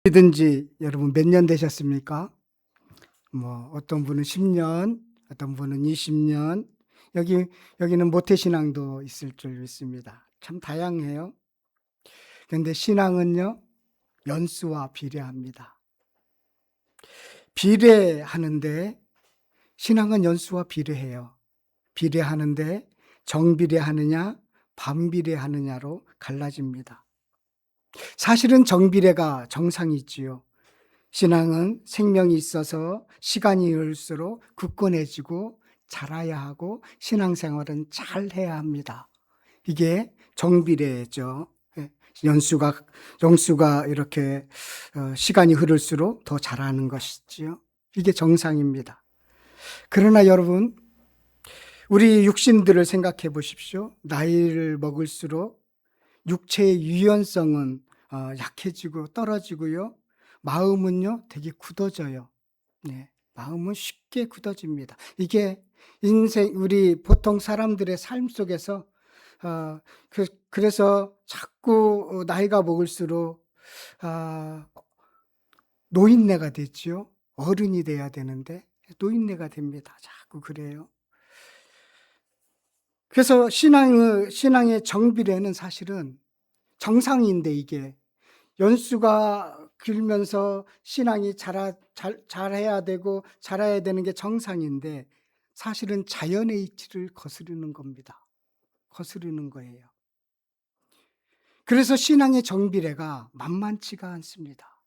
이든지 여러분 몇 년 되셨습니까? 뭐 어떤 분은 10 년, 어떤 분은 20 년, 여기는 모태신앙도 있을 줄 믿습니다. 참 다양해요. 그런데 신앙은요, 연수와 비례합니다. 비례하는데 신앙은 연수와 비례해요. 비례하는데 정비례하느냐, 반비례하느냐로 갈라집니다. 사실은 정비례가 정상이지요. 신앙은 생명이 있어서 시간이 흘수록 굳건해지고 자라야 하고 신앙생활은 잘 해야 합니다. 이게 정비례죠. 예, 연수가 이렇게 시간이 흐를수록 더 자라는 것이지요. 이게 정상입니다. 그러나 여러분, 우리 육신들을 생각해 보십시오. 나이를 먹을수록 육체의 유연성은 약해지고 떨어지고요. 마음은요, 되게 굳어져요. 네, 마음은 쉽게 굳어집니다. 이게 우리 보통 사람들의 삶 속에서 그래서 자꾸 나이가 먹을수록 아, 노인네가 됐지요. 어른이 돼야 되는데 노인네가 됩니다. 자꾸 그래요. 그래서 신앙의 정비례는 사실은 정상인데, 이게 연수가 길면서 신앙이 잘해야 되고 자라야 되는 게 정상인데, 사실은 자연의 이치를 거스르는 겁니다. 거스르는 거예요. 그래서 신앙의 정비례가 만만치가 않습니다.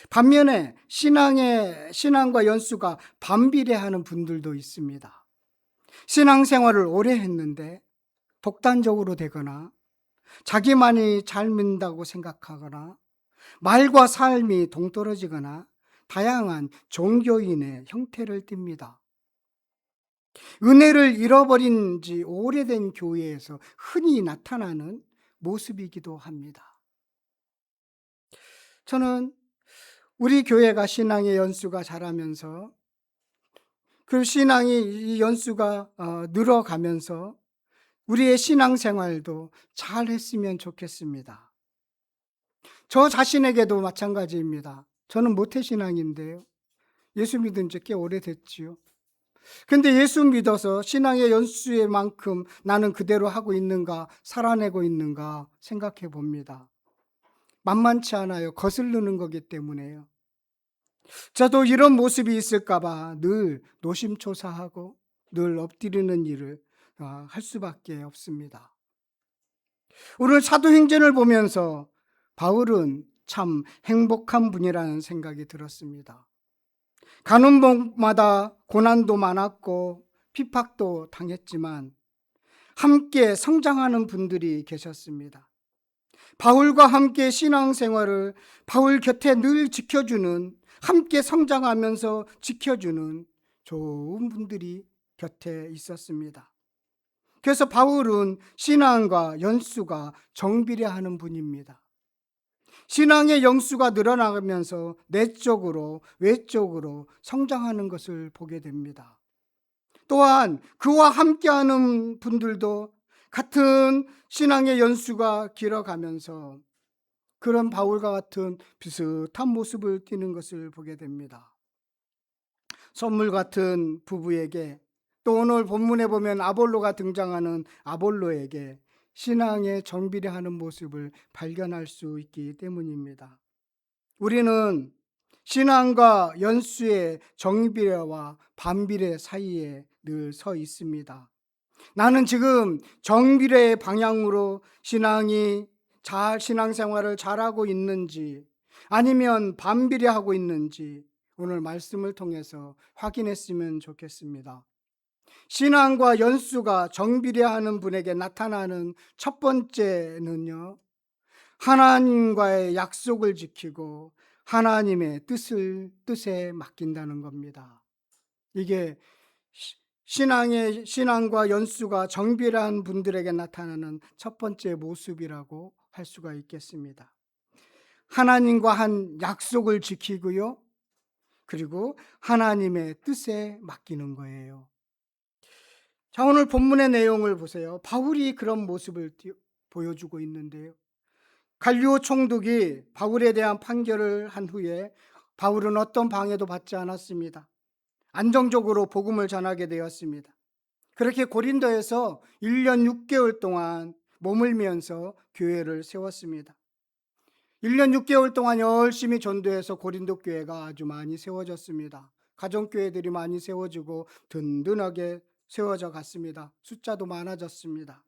반면에 신앙과 연수가 반비례하는 분들도 있습니다. 신앙생활을 오래 했는데 독단적으로 되거나 자기만이 잘 믿는다고 생각하거나 말과 삶이 동떨어지거나 다양한 종교인의 형태를 띱니다. 은혜를 잃어버린 지 오래된 교회에서 흔히 나타나는 모습이기도 합니다. 저는 우리 교회가 신앙의 연수가 자라면서 그 이 연수가 늘어가면서 우리의 신앙생활도 잘 했으면 좋겠습니다. 저 자신에게도 마찬가지입니다. 저는 모태신앙인데요. 예수 믿은 지 꽤 오래됐지요. 근데 예수 믿어서 신앙의 연수의 만큼 나는 그대로 하고 있는가, 살아내고 있는가 생각해 봅니다. 만만치 않아요. 거스르는 거기 때문에요. 저도 이런 모습이 있을까봐 늘 노심초사하고 늘 엎드리는 일을 할 수밖에 없습니다. 오늘 사도행전을 보면서 바울은 참 행복한 분이라는 생각이 들었습니다. 가는 곳마다 고난도 많았고 핍박도 당했지만 함께 성장하는 분들이 계셨습니다. 바울과 함께 신앙생활을 바울 곁에 늘 지켜주는, 함께 성장하면서 지켜주는 좋은 분들이 곁에 있었습니다. 그래서 바울은 신앙과 연수가 정비례하는 분입니다. 신앙의 영수가 늘어나면서 내적으로 외적으로 성장하는 것을 보게 됩니다. 또한 그와 함께하는 분들도 같은 신앙의 연수가 길어가면서 그런 바울과 같은 비슷한 모습을 띠는 것을 보게 됩니다. 선물 같은 부부에게, 또 오늘 본문에 보면 아볼로가 등장하는 아볼로에게 신앙의 정비례하는 모습을 발견할 수 있기 때문입니다. 우리는 신앙과 연수의 정비례와 반비례 사이에 늘 서 있습니다. 나는 지금 정비례의 방향으로 신앙생활을 잘하고 있는지, 아니면 반비례하고 있는지 오늘 말씀을 통해서 확인했으면 좋겠습니다. 신앙과 연수가 정비례하는 분에게 나타나는 첫 번째는요, 하나님과의 약속을 지키고 하나님의 뜻에 맡긴다는 겁니다. 이게 신앙과 연수가 정비례한 분들에게 나타나는 첫 번째 모습이라고 할 수가 있겠습니다. 하나님과 한 약속을 지키고요, 그리고 하나님의 뜻에 맡기는 거예요. 자, 오늘 본문의 내용을 보세요. 바울이 그런 모습을 보여주고 있는데요. 갈리오 총독이 바울에 대한 판결을 한 후에 바울은 어떤 방해도 받지 않았습니다. 안정적으로 복음을 전하게 되었습니다. 그렇게 고린도에서 1년 6개월 동안 머물면서 교회를 세웠습니다. 1년 6개월 동안 열심히 전도해서 고린도 교회가 아주 많이 세워졌습니다. 가정교회들이 많이 세워지고 든든하게 세워져 갔습니다. 숫자도 많아졌습니다.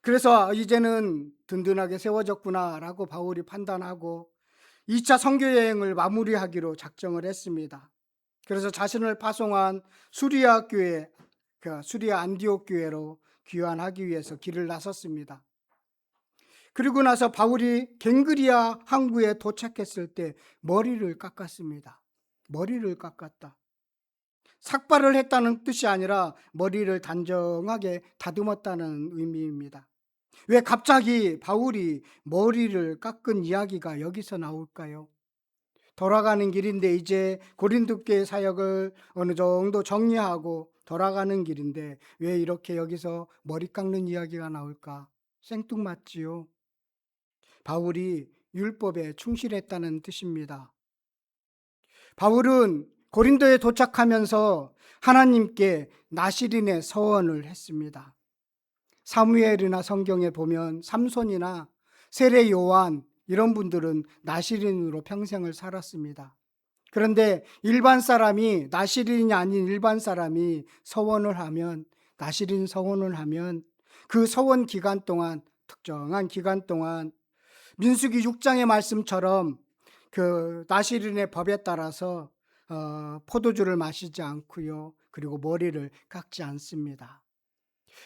그래서 이제는 든든하게 세워졌구나라고 바울이 판단하고 2차 선교여행을 마무리하기로 작정을 했습니다. 그래서 자신을 파송한 수리아 교회, 수리아 안디옥 교회로 귀환하기 위해서 길을 나섰습니다. 그리고 나서 바울이 갱그리아 항구에 도착했을 때 머리를 깎았습니다. 머리를 깎았다. 삭발을 했다는 뜻이 아니라 머리를 단정하게 다듬었다는 의미입니다. 왜 갑자기 바울이 머리를 깎은 이야기가 여기서 나올까요? 돌아가는 길인데 이제 고린도 교회 사역을 어느 정도 정리하고 돌아가는 길인데 왜 이렇게 여기서 머리 깎는 이야기가 나올까? 생뚱맞지요. 바울이 율법에 충실했다는 뜻입니다. 바울은 고린도에 도착하면서 하나님께 나시린의 서원을 했습니다. 사무엘이나 성경에 보면 삼손이나 세례 요한 이런 분들은 나시린으로 평생을 살았습니다. 그런데 일반 사람이 나시린이 아닌 일반 사람이 서원을 하면 나시린 서원을 하면 그 서원 기간 동안 특정한 기간 동안 민수기 6장의 말씀처럼 그 나시린의 법에 따라서 포도주를 마시지 않고요. 그리고 머리를 깎지 않습니다.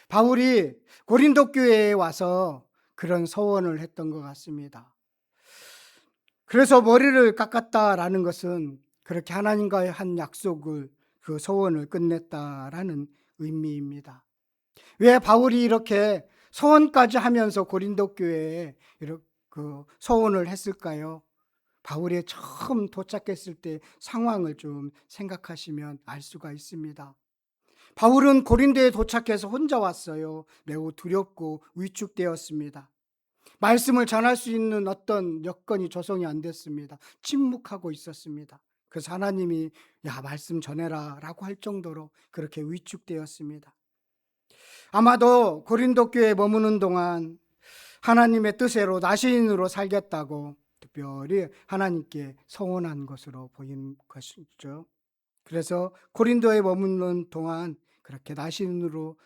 바울이 고린도 교회에 와서 그런 서원을 했던 것 같습니다. 그래서 머리를 깎았다라는 것은 그렇게 하나님과의 한 약속을 그 서원을 끝냈다라는 의미입니다. 왜 바울이 이렇게 서원까지 하면서 고린도 교회에 이렇게 그 서원을 했을까요? 바울이 처음 도착했을 때 상황을 좀 생각하시면 알 수가 있습니다. 바울은 고린도에 도착해서 혼자 왔어요. 매우 두렵고 위축되었습니다. 말씀을 전할 수 있는 어떤 여건이 조성이 안 됐습니다. 침묵하고 있었습니다. 그래서 하나님이 야 말씀 전해라 라고 할 정도로 그렇게 위축되었습니다. 아마도 고린도 교회에 머무는 동안 하나님의 뜻대로 나시인으로 살겠다고 특별히 하나님께 서원한 것으로 보이는 것이죠. 그래서 고린도에 머무는 동안 그렇게 나시인으로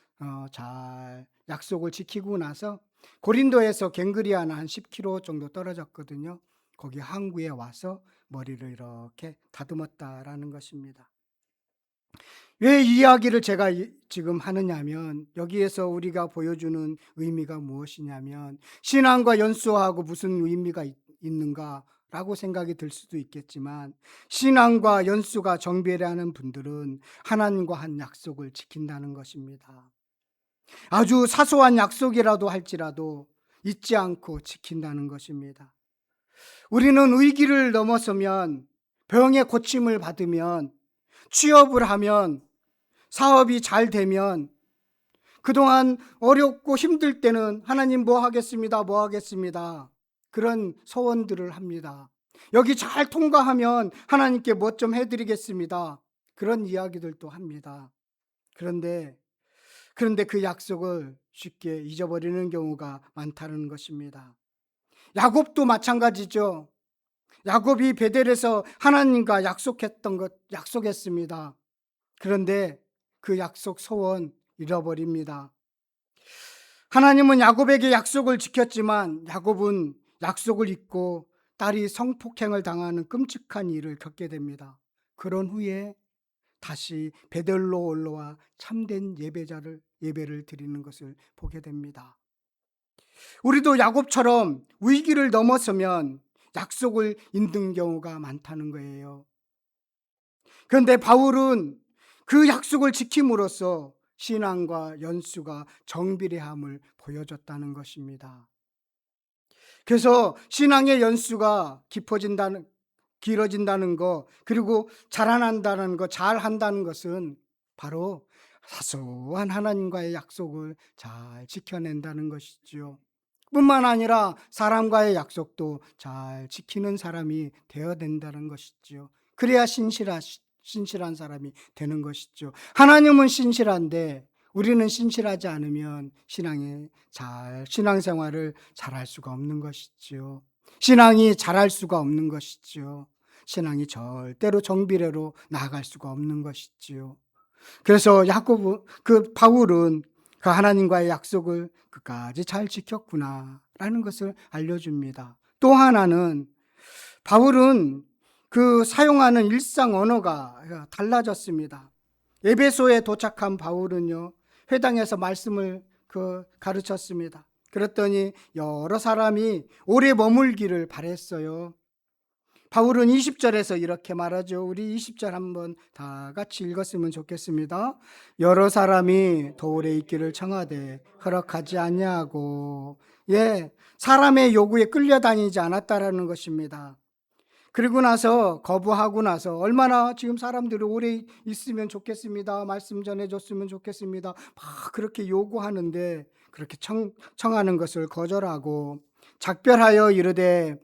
잘 약속을 지키고 나서 고린도에서 갱그리아는 한 10km 정도 떨어졌거든요. 거기 항구에 와서 머리를 이렇게 다듬었다라는 것입니다. 왜 이 이야기를 제가 지금 하느냐면 여기에서 우리가 보여주는 의미가 무엇이냐면 신앙과 연수하고 무슨 의미가 있는가라고 생각이 들 수도 있겠지만 신앙과 연수가 정비례하는 분들은 하나님과 한 약속을 지킨다는 것입니다. 아주 사소한 약속이라도 할지라도 잊지 않고 지킨다는 것입니다. 우리는 위기를 넘어서면 병의 고침을 받으면 취업을 하면 사업이 잘 되면 그동안 어렵고 힘들 때는 하나님 뭐 하겠습니다. 뭐 하겠습니다. 그런 소원들을 합니다. 여기 잘 통과하면 하나님께 뭐 좀 해드리겠습니다. 그런 이야기들도 합니다. 그런데 그 약속을 쉽게 잊어버리는 경우가 많다는 것입니다. 야곱도 마찬가지죠. 야곱이 베델에서 하나님과 약속했습니다. 그런데 그 약속 소원 잃어버립니다. 하나님은 야곱에게 약속을 지켰지만 야곱은 약속을 잊고 딸이 성폭행을 당하는 끔찍한 일을 겪게 됩니다. 그런 후에 다시 베델로 올라와 참된 예배를 드리는 것을 보게 됩니다. 우리도 야곱처럼 위기를 넘어서면 약속을 잊는 경우가 많다는 거예요. 그런데 바울은 그 약속을 지킴으로써 신앙과 연수가 정비례함을 보여줬다는 것입니다. 그래서 신앙의 연수가 길어진다는 것, 그리고 자라난다는 것, 잘한다는 것은 바로 사소한 하나님과의 약속을 잘 지켜낸다는 것이지요. 뿐만 아니라 사람과의 약속도 잘 지키는 사람이 되어야 된다는 것이지요. 그래야 신실한 사람이 되는 것이죠. 하나님은 신실한데 우리는 신실하지 않으면 신앙생활을 잘할 수가 없는 것이지요. 신앙이 잘할 수가 없는 것이지요. 신앙이 절대로 정비례로 나아갈 수가 없는 것이지요. 그래서 바울은 그 하나님과의 약속을 끝까지 잘 지켰구나라는 것을 알려줍니다. 또 하나는 바울은 그 사용하는 일상 언어가 달라졌습니다. 에베소에 도착한 바울은요, 회당에서 말씀을 가르쳤습니다. 그랬더니 여러 사람이 오래 머물기를 바랬어요. 바울은 20절에서 이렇게 말하죠. 우리 20절 한번 다 같이 읽었으면 좋겠습니다. 여러 사람이 더 오래 있기를 청하되 허락하지 아니하고, 사람의 요구에 끌려다니지 않았다라는 것입니다. 그리고 나서 거부하고 나서 얼마나 지금 사람들이 오래 있으면 좋겠습니다. 말씀 전해줬으면 좋겠습니다. 막 그렇게 요구하는데 그렇게 청하는 것을 거절하고 작별하여 이르되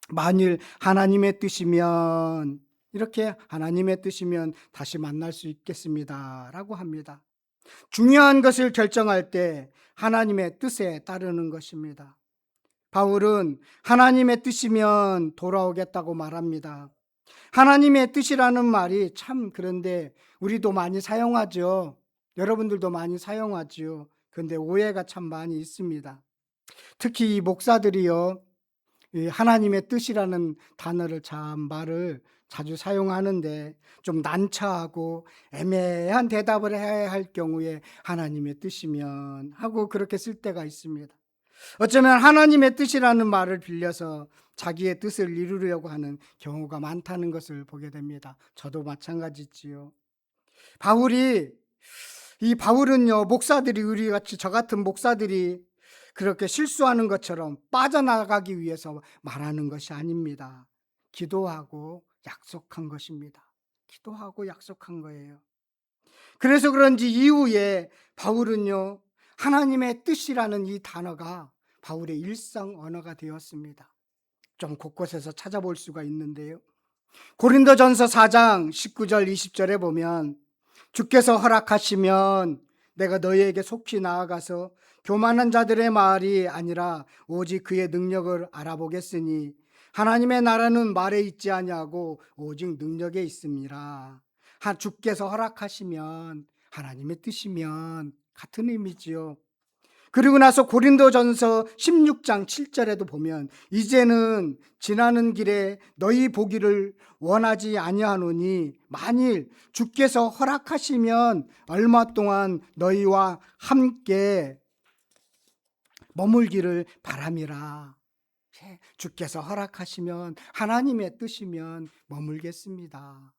만일 하나님의 뜻이면, 이렇게 하나님의 뜻이면 다시 만날 수 있겠습니다 라고 합니다. 중요한 것을 결정할 때 하나님의 뜻에 따르는 것입니다. 바울은 하나님의 뜻이면 돌아오겠다고 말합니다. 하나님의 뜻이라는 말이 참, 그런데 우리도 많이 사용하죠. 여러분들도 많이 사용하죠. 그런데 오해가 참 많이 있습니다. 특히 이 목사들이요, 이 하나님의 뜻이라는 단어를 말을 자주 사용하는데 좀 난처하고 애매한 대답을 해야 할 경우에 하나님의 뜻이면 하고 그렇게 쓸 때가 있습니다. 어쩌면 하나님의 뜻이라는 말을 빌려서 자기의 뜻을 이루려고 하는 경우가 많다는 것을 보게 됩니다. 저도 마찬가지지요. 바울은요, 목사들이, 우리 같이 저 같은 목사들이 그렇게 실수하는 것처럼 빠져나가기 위해서 말하는 것이 아닙니다. 기도하고 약속한 것입니다. 기도하고 약속한 거예요. 그래서 그런지 이후에 바울은요, 하나님의 뜻이라는 이 단어가 바울의 일상 언어가 되었습니다. 좀 곳곳에서 찾아볼 수가 있는데요. 고린도전서 4장 19절 20절에 보면 주께서 허락하시면 내가 너희에게 속히 나아가서 교만한 자들의 말이 아니라 오직 그의 능력을 알아보겠으니 하나님의 나라는 말에 있지 아니하고 오직 능력에 있습니다. 주께서 허락하시면, 하나님의 뜻이면 같은 의미지요. 그리고 나서 고린도전서 16장 7절에도 보면 이제는 지나는 길에 너희 보기를 원하지 아니하노니 만일 주께서 허락하시면 얼마 동안 너희와 함께 머물기를 바람이라. 주께서 허락하시면, 하나님의 뜻이면 머물겠습니다.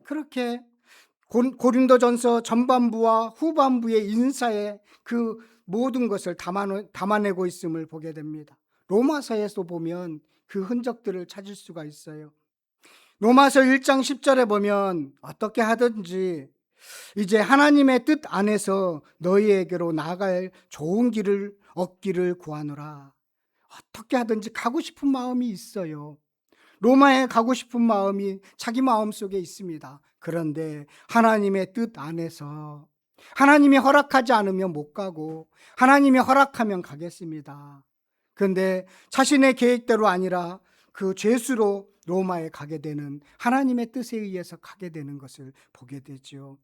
그렇게 고린도전서 전반부와 후반부의 인사에 그 모든 것을 담아내고 있음을 보게 됩니다. 로마서에서 보면 그 흔적들을 찾을 수가 있어요. 로마서 1장 10절에 보면 어떻게 하든지 이제 하나님의 뜻 안에서 너희에게로 나아갈 좋은 길을 얻기를 구하노라. 어떻게 하든지 가고 싶은 마음이 있어요. 로마에 가고 싶은 마음이 자기 마음속에 있습니다. 그런데 하나님의 뜻 안에서 하나님이 허락하지 않으면 못 가고 하나님이 허락하면 가겠습니다. 그런데 자신의 계획대로 아니라 그 죄수로 로마에 가게 되는, 하나님의 뜻에 의해서 가게 되는 것을 보게 되죠.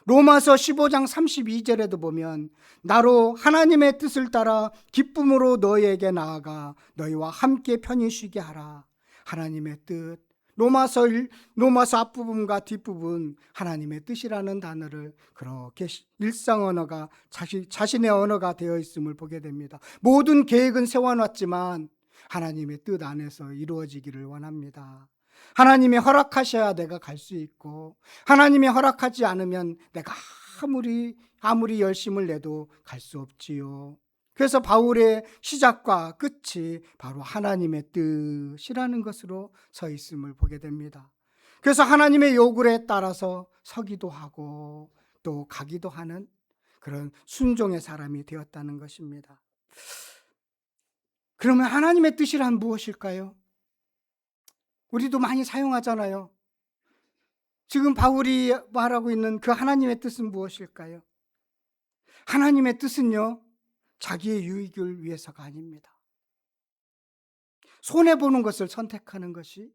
로마서 15장 32절에도 보면 나로 하나님의 뜻을 따라 기쁨으로 너희에게 나아가 너희와 함께 편히 쉬게 하라. 하나님의 뜻, 로마서 앞부분과 뒷부분 하나님의 뜻이라는 단어를 그렇게 일상 언어가 자신의 언어가 되어 있음을 보게 됩니다. 모든 계획은 세워놨지만 하나님의 뜻 안에서 이루어지기를 원합니다. 하나님이 허락하셔야 내가 갈 수 있고 하나님이 허락하지 않으면 내가 아무리 열심을 내도 갈 수 없지요. 그래서 바울의 시작과 끝이 바로 하나님의 뜻이라는 것으로 서 있음을 보게 됩니다. 그래서 하나님의 요구에 따라서 서기도 하고 또 가기도 하는 그런 순종의 사람이 되었다는 것입니다. 그러면 하나님의 뜻이란 무엇일까요? 우리도 많이 사용하잖아요. 지금 바울이 말하고 있는 그 하나님의 뜻은 무엇일까요? 하나님의 뜻은요, 자기의 유익을 위해서가 아닙니다. 손해보는 것을 선택하는 것이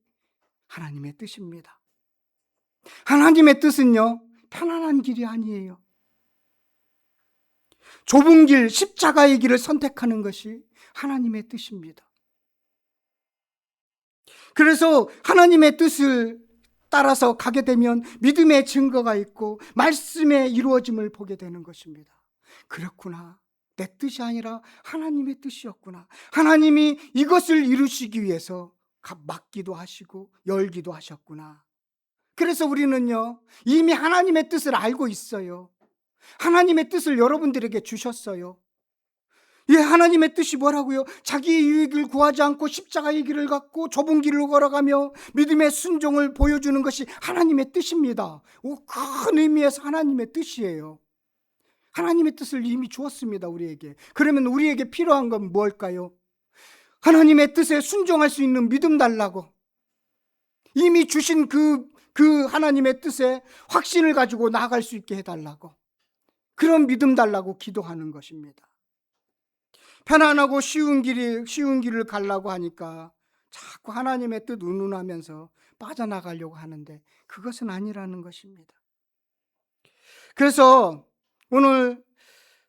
하나님의 뜻입니다. 하나님의 뜻은요, 편안한 길이 아니에요. 좁은 길, 십자가의 길을 선택하는 것이 하나님의 뜻입니다. 그래서 하나님의 뜻을 따라서 가게 되면 믿음의 증거가 있고 말씀의 이루어짐을 보게 되는 것입니다. 그렇구나. 내 뜻이 아니라 하나님의 뜻이었구나. 하나님이 이것을 이루시기 위해서 막기도 하시고 열기도 하셨구나. 그래서 우리는요, 이미 하나님의 뜻을 알고 있어요. 하나님의 뜻을 여러분들에게 주셨어요. 예, 하나님의 뜻이 뭐라고요? 자기의 유익을 구하지 않고 십자가의 길을 갖고 좁은 길을 걸어가며 믿음의 순종을 보여주는 것이 하나님의 뜻입니다. 큰 의미에서 하나님의 뜻이에요. 하나님의 뜻을 이미 주었습니다, 우리에게. 그러면 우리에게 필요한 건 뭘까요? 하나님의 뜻에 순종할 수 있는 믿음 달라고. 이미 주신 그 하나님의 뜻에 확신을 가지고 나아갈 수 있게 해달라고. 그런 믿음 달라고 기도하는 것입니다. 편안하고 쉬운 길을 가려고 하니까 자꾸 하나님의 뜻 운운하면서 빠져나가려고 하는데 그것은 아니라는 것입니다. 그래서 오늘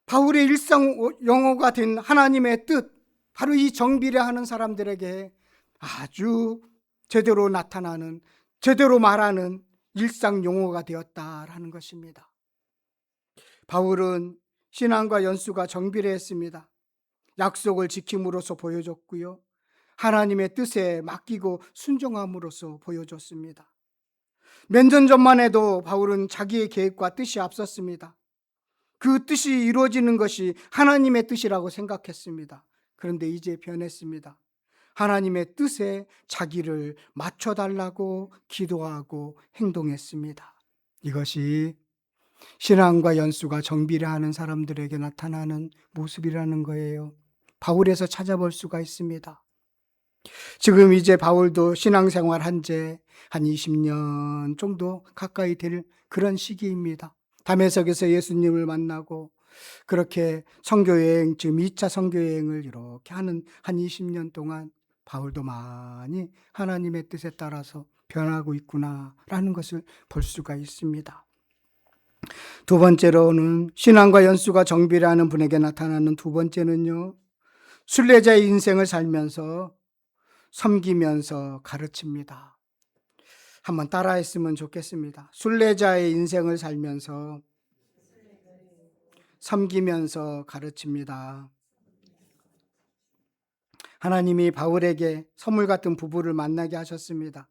바울의 일상 용어가 된 하나님의 뜻, 바로 이 정비례하는 사람들에게 아주 제대로 나타나는, 제대로 말하는 일상 용어가 되었다라는 것입니다. 바울은 신앙과 연수가 정비례했습니다. 약속을 지킴으로써 보여줬고요. 하나님의 뜻에 맡기고 순종함으로써 보여줬습니다. 몇 년 전만 해도 바울은 자기의 계획과 뜻이 앞섰습니다. 그 뜻이 이루어지는 것이 하나님의 뜻이라고 생각했습니다. 그런데 이제 변했습니다. 하나님의 뜻에 자기를 맞춰달라고 기도하고 행동했습니다. 이것이 신앙과 연수가 정비례하는 사람들에게 나타나는 모습이라는 거예요. 바울에서 찾아볼 수가 있습니다. 지금 이제 바울도 신앙생활 한 지 한 20년 정도 가까이 될 그런 시기입니다. 다메섹에서 예수님을 만나고 그렇게 선교여행, 지금 2차 선교여행을 이렇게 하는 한 20년 동안 바울도 많이 하나님의 뜻에 따라서 변하고 있구나라는 것을 볼 수가 있습니다. 두 번째로는 신앙과 연수가 정비례하는 분에게 나타나는 두 번째는요, 순례자의 인생을 살면서 섬기면서 가르칩니다. 한번 따라했으면 좋겠습니다. 순례자의 인생을 살면서 섬기면서 가르칩니다. 하나님이 바울에게 선물 같은 부부를 만나게 하셨습니다.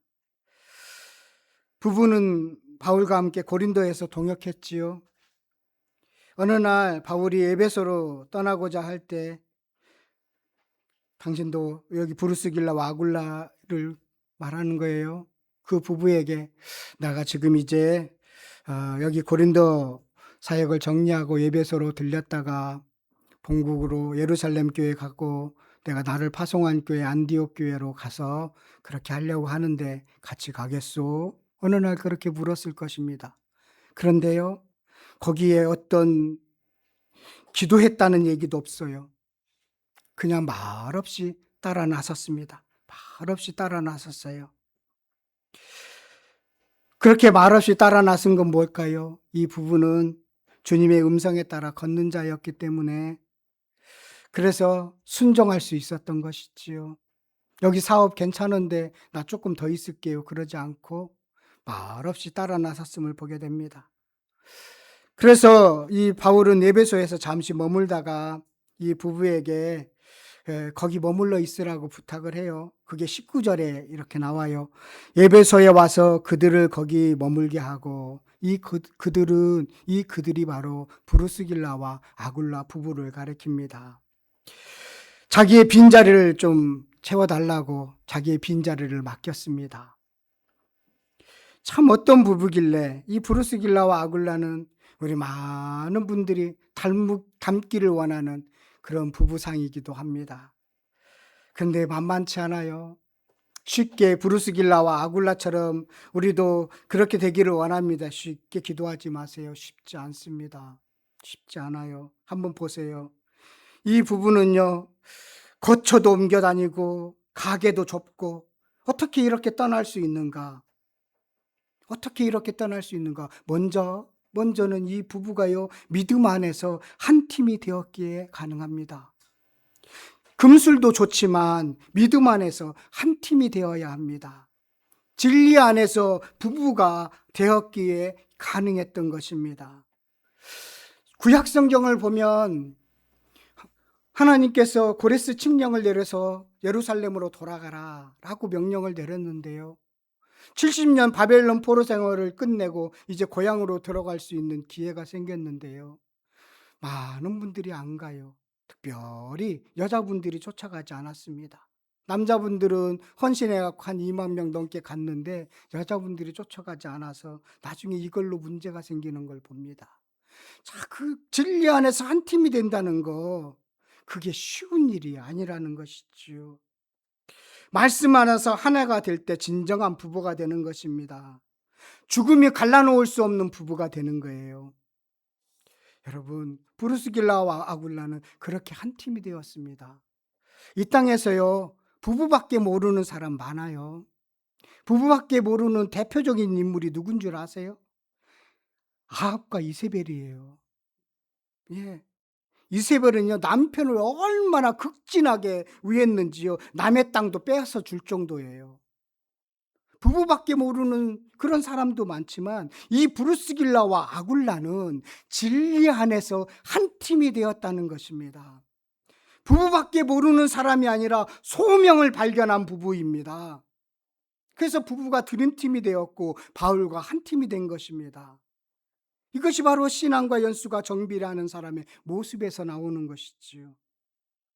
부부는 바울과 함께 고린도에서 동역했지요. 어느 날 바울이 에베소로 떠나고자 할 때 당신도 여기 브루스길라와 아굴라를 말하는 거예요. 그 부부에게 내가 지금 이제 여기 고린도 사역을 정리하고 에베소로 들렸다가 본국으로 예루살렘 교회 가고 내가 나를 파송한 교회 안디옥 교회로 가서 그렇게 하려고 하는데 같이 가겠소? 어느 날 그렇게 물었을 것입니다. 그런데요, 거기에 어떤 기도했다는 얘기도 없어요. 그냥 말없이 따라 나섰습니다. 말없이 따라 나섰어요. 그렇게 말없이 따라 나선 건 뭘까요? 이 부부는 주님의 음성에 따라 걷는 자였기 때문에 그래서 순종할 수 있었던 것이지요. 여기 사업 괜찮은데 나 조금 더 있을게요. 그러지 않고 말없이 따라 나섰음을 보게 됩니다. 그래서 이 바울은 에베소에서 잠시 머물다가 이 부부에게 거기 머물러 있으라고 부탁을 해요. 그게 19절에 이렇게 나와요. 에베소에 와서 그들을 거기 머물게 하고 그들이 바로 브루스길라와 아굴라 부부를 가리킵니다. 자기의 빈자리를 좀 채워달라고 자기의 빈자리를 맡겼습니다. 참 어떤 부부길래 이 브루스길라와 아굴라는 우리 많은 분들이 닮기를 원하는 그런 부부상이기도 합니다. 근데 만만치 않아요. 쉽게 브루스길라와 아굴라처럼 우리도 그렇게 되기를 원합니다. 쉽게 기도하지 마세요. 쉽지 않습니다. 쉽지 않아요. 한번 보세요. 이 부부는요, 거처도 옮겨 다니고, 가게도 좁고, 어떻게 이렇게 떠날 수 있는가? 어떻게 이렇게 떠날 수 있는가? 먼저는 이 부부가요, 믿음 안에서 한 팀이 되었기에 가능합니다. 금술도 좋지만 믿음 안에서 한 팀이 되어야 합니다. 진리 안에서 부부가 되었기에 가능했던 것입니다. 구약 성경을 보면 하나님께서 고레스 칙령을 내려서 예루살렘으로 돌아가라 라고 명령을 내렸는데요. 70년 바벨론 포로 생활을 끝내고 이제 고향으로 들어갈 수 있는 기회가 생겼는데요. 많은 분들이 안 가요. 특별히 여자분들이 쫓아가지 않았습니다. 남자분들은 헌신해갖고 한 2만 명 넘게 갔는데 여자분들이 쫓아가지 않아서 나중에 이걸로 문제가 생기는 걸 봅니다. 자, 그 진리 안에서 한 팀이 된다는 거, 그게 쉬운 일이 아니라는 것이지요. 말씀 안에서 하나가 될 때 진정한 부부가 되는 것입니다. 죽음이 갈라놓을 수 없는 부부가 되는 거예요. 여러분, 브루스길라와 아굴라는 그렇게 한 팀이 되었습니다. 이 땅에서요, 부부밖에 모르는 사람 많아요. 부부밖에 모르는 대표적인 인물이 누군 줄 아세요? 아합과 이세벨이에요. 예. 이세벨은요, 남편을 얼마나 극진하게 위했는지요, 남의 땅도 빼앗아 줄 정도예요. 부부밖에 모르는 그런 사람도 많지만 이 브루스길라와 아굴라는 진리 안에서 한 팀이 되었다는 것입니다. 부부밖에 모르는 사람이 아니라 소명을 발견한 부부입니다. 그래서 부부가 드림팀이 되었고 바울과 한 팀이 된 것입니다. 이것이 바로 신앙과 연수가 정비라는 사람의 모습에서 나오는 것이지요.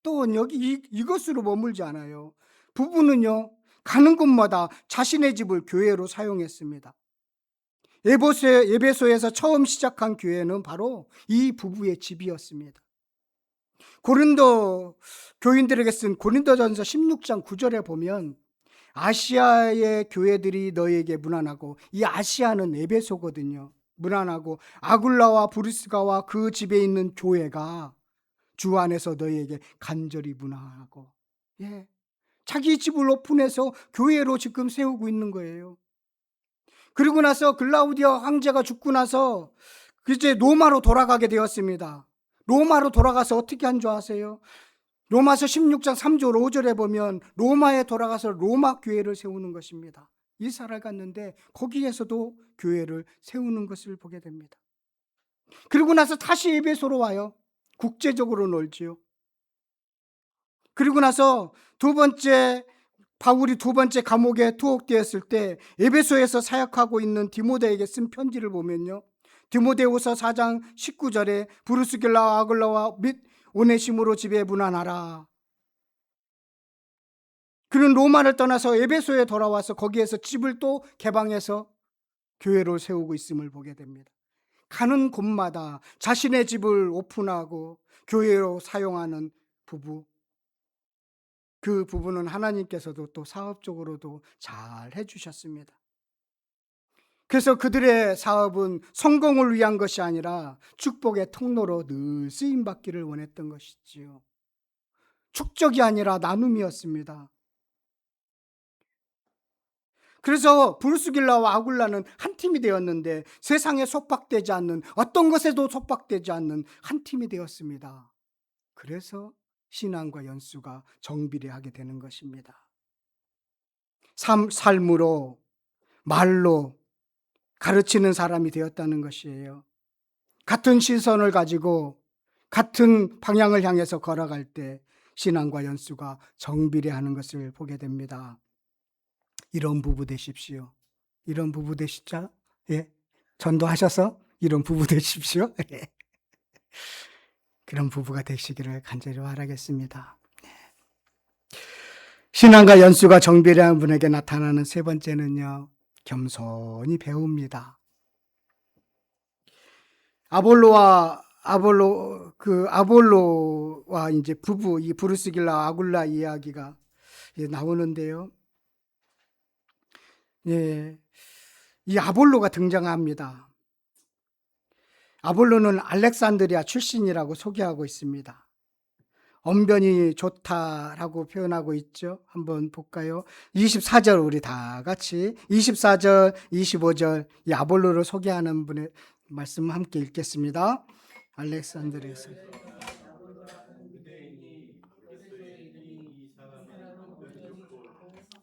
또 여기 이것으로 머물지 않아요. 부부는요, 가는 곳마다 자신의 집을 교회로 사용했습니다. 에베소에서 처음 시작한 교회는 바로 이 부부의 집이었습니다. 고린도 교인들에게 쓴 고린도전서 16장 9절에 보면 아시아의 교회들이 너에게 문안하고, 이 아시아는 에베소거든요. 문안하고 아굴라와 브리스가와 그 집에 있는 교회가 주 안에서 너희에게 간절히 문안하고, 예, 자기 집을 오픈해서 교회로 지금 세우고 있는 거예요. 그리고 나서 글라우디아 황제가 죽고 나서 이제 로마로 돌아가게 되었습니다. 로마로 돌아가서 어떻게 한 줄 아세요? 로마서 16장 3절 5절에 보면 로마에 돌아가서 로마 교회를 세우는 것입니다. 이사를 갔는데 거기에서도 교회를 세우는 것을 보게 됩니다. 그리고 나서 다시 에베소로 와요. 국제적으로 놀지요. 그리고 나서 바울이 두 번째 감옥에 투옥되었을 때 에베소에서 사역하고 있는 디모데에게 쓴 편지를 보면요, 디모데후서 4장 19절에 브루스길라와 아굴라와 및 오네시모로 집에 문안하라. 그는 로마를 떠나서 에베소에 돌아와서 거기에서 집을 또 개방해서 교회를 세우고 있음을 보게 됩니다. 가는 곳마다 자신의 집을 오픈하고 교회로 사용하는 부부. 그 부부는 하나님께서도 또 사업적으로도 잘 해주셨습니다. 그래서 그들의 사업은 성공을 위한 것이 아니라 축복의 통로로 늘 쓰임받기를 원했던 것이지요. 축적이 아니라 나눔이었습니다. 그래서 브루스길라와 아굴라는 한 팀이 되었는데 세상에 속박되지 않는, 어떤 것에도 속박되지 않는 한 팀이 되었습니다. 그래서 신앙과 연수가 정비례하게 되는 것입니다. 삶으로, 말로 가르치는 사람이 되었다는 것이에요. 같은 시선을 가지고 같은 방향을 향해서 걸어갈 때 신앙과 연수가 정비례하는 것을 보게 됩니다. 이런 부부 되십시오. 이런 부부 되시자. 예. 전도하셔서 이런 부부 되십시오. 예. 그런 부부가 되시기를 간절히 바라겠습니다. 신앙과 연수가 정비례한 분에게 나타나는 세 번째는요, 겸손히 배웁니다. 아볼로와 이제 부부, 이 브루스길라 아굴라 이야기가 나오는데요. 예, 이 아볼로가 등장합니다. 아볼로는 알렉산드리아 출신이라고 소개하고 있습니다. 언변이 좋다라고 표현하고 있죠. 한번 볼까요? 24절 우리 다 같이 24절, 25절 이 아볼로를 소개하는 분의 말씀 함께 읽겠습니다. 알렉산드리아에서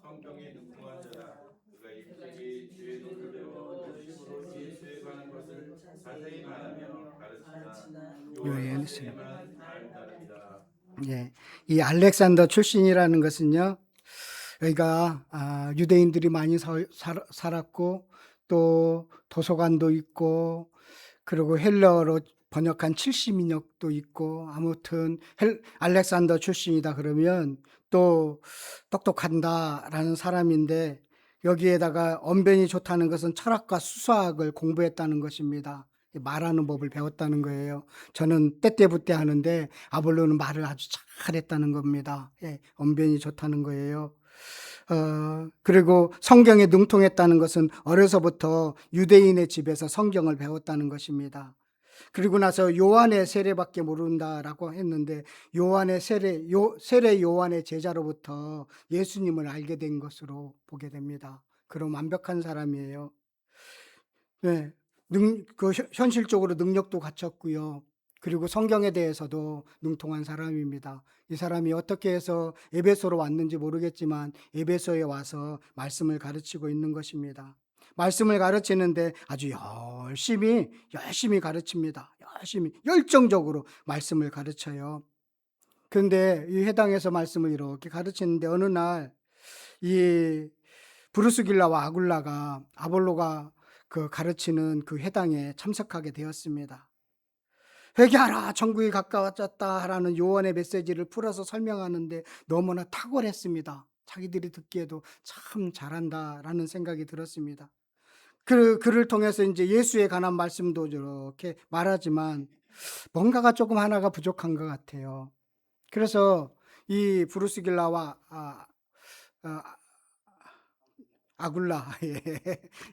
성경에 능통한 자라. 그가 이들에게 죄도 배워 심으로 예수에 관한 것을 자세히 말하며 가르치나 요한에게만 알다르니라. 예, 이 알렉산더 출신이라는 것은요, 여기가 유대인들이 많이 살았고 또 도서관도 있고 그리고 헬러로 번역한 70인역도 있고 아무튼 알렉산더 출신이다 그러면 또 똑똑한다라는 사람인데 여기에다가 언변이 좋다는 것은 철학과 수사학을 공부했다는 것입니다. 말하는 법을 배웠다는 거예요. 저는 때때부때 하는데 아볼로는 말을 아주 잘했다는 겁니다. 예, 언변이 좋다는 거예요. 그리고 성경에 능통했다는 것은 어려서부터 유대인의 집에서 성경을 배웠다는 것입니다. 그리고 나서 요한의 세례밖에 모른다라고 했는데 요한의 세례 요한의 제자로부터 예수님을 알게 된 것으로 보게 됩니다. 그런 완벽한 사람이에요. 네, 현실적으로 능력도 갖췄고요. 그리고 성경에 대해서도 능통한 사람입니다. 이 사람이 어떻게 해서 에베소로 왔는지 모르겠지만 에베소에 와서 말씀을 가르치고 있는 것입니다. 말씀을 가르치는데 아주 열심히 가르칩니다. 열심히 열정적으로 말씀을 가르쳐요. 그런데 이 회당에서 말씀을 이렇게 가르치는데 어느 날 이 브루스길라와 아굴라가 아볼로가 가르치는 그 회당에 참석하게 되었습니다. 회개하라 천국이 가까워졌다라는 요한의 메시지를 풀어서 설명하는데 너무나 탁월했습니다. 자기들이 듣기에도 참 잘한다라는 생각이 들었습니다. 그를 통해서 이제 예수에 관한 말씀도 이렇게 말하지만 뭔가가 조금 하나가 부족한 것 같아요. 그래서 이 브루스길라와 아굴라, 예.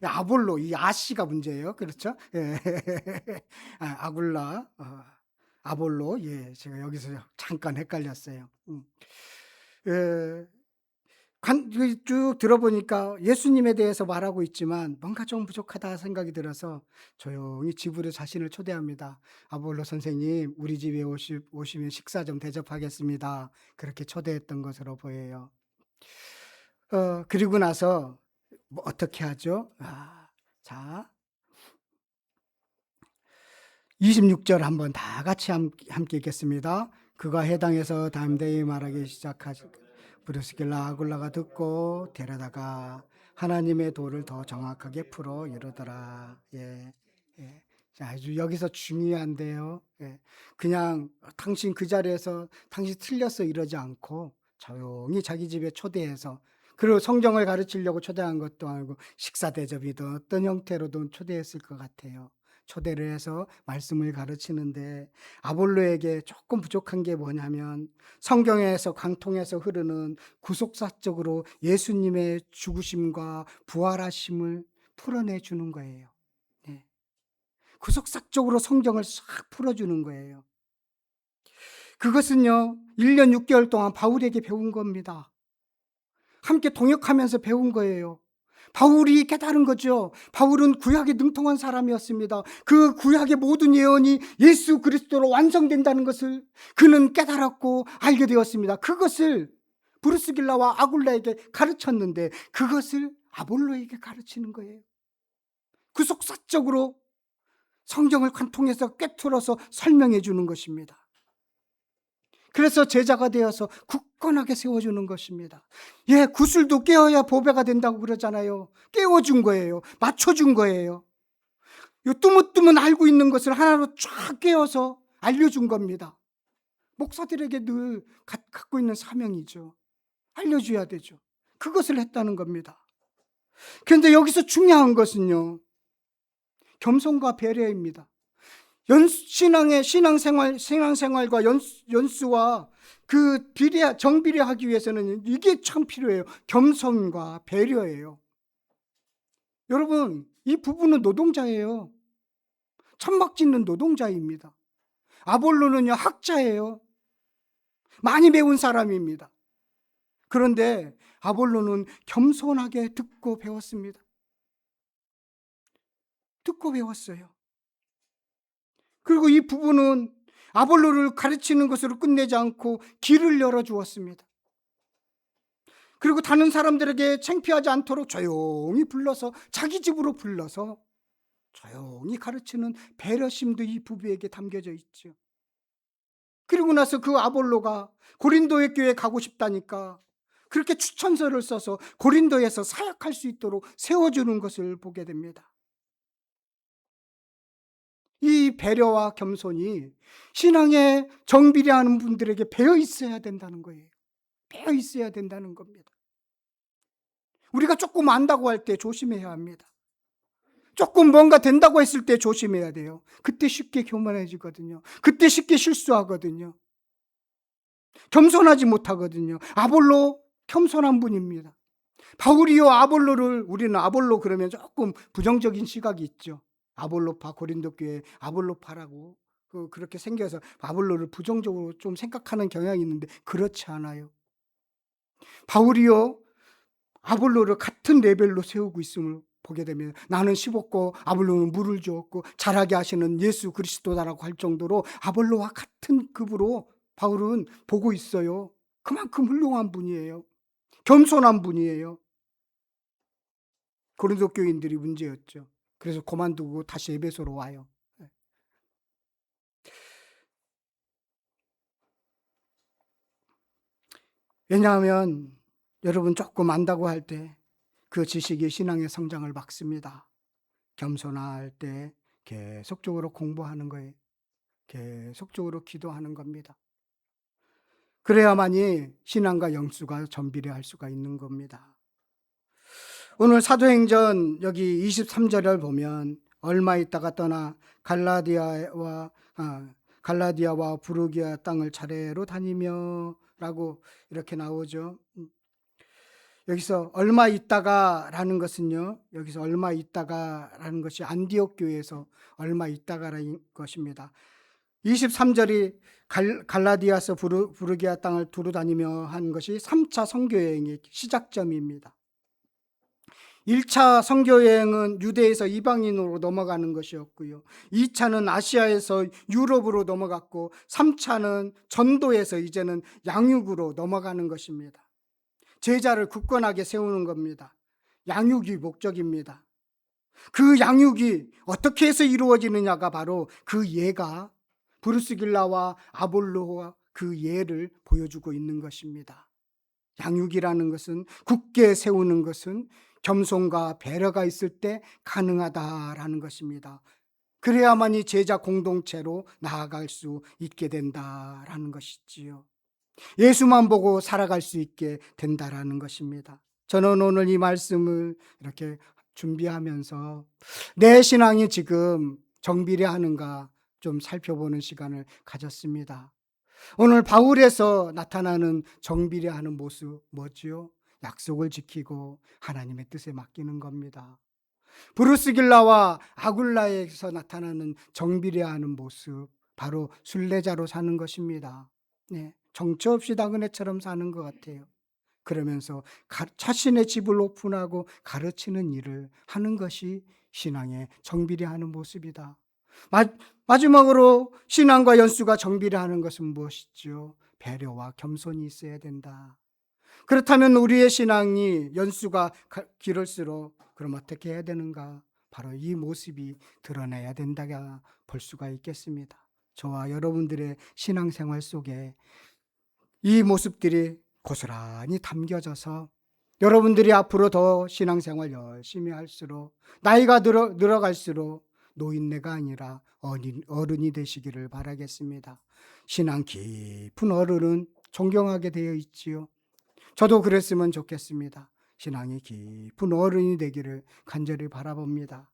아볼로, 이 아씨가 문제예요. 그렇죠? 예. 아굴라, 아볼로, 예. 제가 여기서 잠깐 헷갈렸어요. 예. 쭉 들어보니까 예수님에 대해서 말하고 있지만 뭔가 좀 부족하다 생각이 들어서 조용히 집으로 자신을 초대합니다. 아볼로 선생님, 우리 집에 오시면 식사 좀 대접하겠습니다. 그렇게 초대했던 것으로 보여요. 그리고 나서 어떻게 하죠? 자, 26절 한번 다 같이 함께 읽겠습니다. 그가 해당해서 담대히 말하기 시작하시 브루스길라 아굴라가 듣고 데려다가 하나님의 도를 더 정확하게 풀어 이르더라. 예. 자, 아주 여기서 중요한데요. 예. 그냥 당신 그 자리에서 당신 틀렸어 이러지 않고 조용히 자기 집에 초대해서 그리고 성경을 가르치려고 초대한 것도 아니고 식사 대접이든 어떤 형태로든 초대했을 것 같아요. 초대를 해서 말씀을 가르치는데 아볼로에게 조금 부족한 게 뭐냐면 성경에서 관통해서 흐르는 구속사적으로 예수님의 죽으심과 부활하심을 풀어내 주는 거예요. 네. 구속사적으로 성경을 싹 풀어주는 거예요. 그것은요 1년 6개월 동안 바울에게 배운 겁니다. 함께 동역하면서 배운 거예요. 바울이 깨달은 거죠. 바울은 구약에 능통한 사람이었습니다. 그 구약의 모든 예언이 예수 그리스도로 완성된다는 것을 그는 깨달았고 알게 되었습니다. 그것을 브루스길라와 아굴라에게 가르쳤는데 그것을 아볼로에게 가르치는 거예요. 구속사적으로 성경을 관통해서 꿰뚫어서 설명해 주는 것입니다. 그래서 제자가 되어서 굳건하게 세워주는 것입니다. 예, 구슬도 깨어야 보배가 된다고 그러잖아요. 깨워준 거예요. 맞춰준 거예요. 요 뜨문뜨문 알고 있는 것을 하나로 쫙 깨어서 알려준 겁니다. 목사들에게 늘 갖고 있는 사명이죠. 알려줘야 되죠. 그것을 했다는 겁니다. 그런데 여기서 중요한 것은요, 겸손과 배려입니다. 신앙생활과 연수와 그 정비례하기 위해서는 이게 참 필요해요. 겸손과 배려예요. 여러분, 이 부부는 노동자예요. 천막 짓는 노동자입니다. 아볼로는요, 학자예요. 많이 배운 사람입니다. 그런데 아볼로는 겸손하게 듣고 배웠습니다. 듣고 배웠어요. 그리고 이 부부는 아볼로를 가르치는 것으로 끝내지 않고 길을 열어주었습니다. 그리고 다른 사람들에게 창피하지 않도록 조용히 불러서 자기 집으로 불러서 조용히 가르치는 배려심도 이 부부에게 담겨져 있죠. 그리고 나서 그 아볼로가 고린도의 교회에 가고 싶다니까 그렇게 추천서를 써서 고린도에서 사역할 수 있도록 세워주는 것을 보게 됩니다. 이 배려와 겸손이 신앙의 정비례하는 분들에게 배어 있어야 된다는 거예요. 배어 있어야 된다는 겁니다. 우리가 조금 안다고 할 때 조심해야 합니다. 조금 뭔가 된다고 했을 때 조심해야 돼요. 그때 쉽게 교만해지거든요. 그때 쉽게 실수하거든요. 겸손하지 못하거든요. 아볼로 겸손한 분입니다. 바울이요 아볼로를, 우리는 아볼로 그러면 조금 부정적인 시각이 있죠. 아볼로파, 고린도 교회 아볼로파라고 그렇게 생겨서 아볼로를 부정적으로 좀 생각하는 경향이 있는데 그렇지 않아요. 바울이요 아볼로를 같은 레벨로 세우고 있음을 보게 되면 나는 씹었고 아볼로는 물을 주었고 자라게 하시는 예수 그리스도다라고 할 정도로 아볼로와 같은 급으로 바울은 보고 있어요. 그만큼 훌륭한 분이에요. 겸손한 분이에요. 고린도 교인들이 문제였죠. 그래서 그만두고 다시 에베소로 와요. 왜냐하면 여러분 조금 안다고 할 때 그 지식이 신앙의 성장을 막습니다. 겸손할 때 계속적으로 공부하는 거예요. 계속적으로 기도하는 겁니다. 그래야만이 신앙과 영수가 전비례할 수가 있는 겁니다. 오늘 사도행전 여기 23절을 보면 얼마 있다가 떠나 갈라디아와 부르기아 땅을 차례로 다니며 라고 이렇게 나오죠. 여기서 얼마 있다가라는 것은요. 여기서 얼마 있다가라는 것이 안디옥 교회에서 얼마 있다가라는 것입니다. 23절이 갈라디아서 부르기아 땅을 두루 다니며 한 것이 3차 선교여행의 시작점입니다. 1차 선교여행은 유대에서 이방인으로 넘어가는 것이었고요. 2차는 아시아에서 유럽으로 넘어갔고 3차는 전도에서 이제는 양육으로 넘어가는 것입니다. 제자를 굳건하게 세우는 겁니다. 양육이 목적입니다. 그 양육이 어떻게 해서 이루어지느냐가 바로 그 예가 브루스길라와 아볼로와 그 예를 보여주고 있는 것입니다. 양육이라는 것은 굳게 세우는 것은 겸손과 배려가 있을 때 가능하다라는 것입니다. 그래야만이 제자 공동체로 나아갈 수 있게 된다라는 것이지요. 예수만 보고 살아갈 수 있게 된다라는 것입니다. 저는 오늘 이 말씀을 이렇게 준비하면서 내 신앙이 지금 정비례하는가 좀 살펴보는 시간을 가졌습니다. 오늘 바울에서 나타나는 정비례하는 모습 뭐지요? 약속을 지키고 하나님의 뜻에 맡기는 겁니다. 브루스길라와 아굴라에서 나타나는 정비례하는 모습 바로 순례자로 사는 것입니다. 네, 정처 없이 나그네처럼 사는 것 같아요. 그러면서 자신의 집을 오픈하고 가르치는 일을 하는 것이 신앙의 정비례하는 모습이다. 마지막으로 신앙과 연수가 정비례하는 것은 무엇이죠? 배려와 겸손이 있어야 된다. 그렇다면 우리의 신앙이 연수가 길을수록 그럼 어떻게 해야 되는가? 바로 이 모습이 드러나야 된다가 볼 수가 있겠습니다. 저와 여러분들의 신앙생활 속에 이 모습들이 고스란히 담겨져서 여러분들이 앞으로 더 신앙생활 열심히 할수록 나이가 늘어갈수록 노인네가 아니라 어른이 되시기를 바라겠습니다. 신앙 깊은 어른은 존경하게 되어 있지요. 저도 그랬으면 좋겠습니다. 신앙이 깊은 어른이 되기를 간절히 바라봅니다.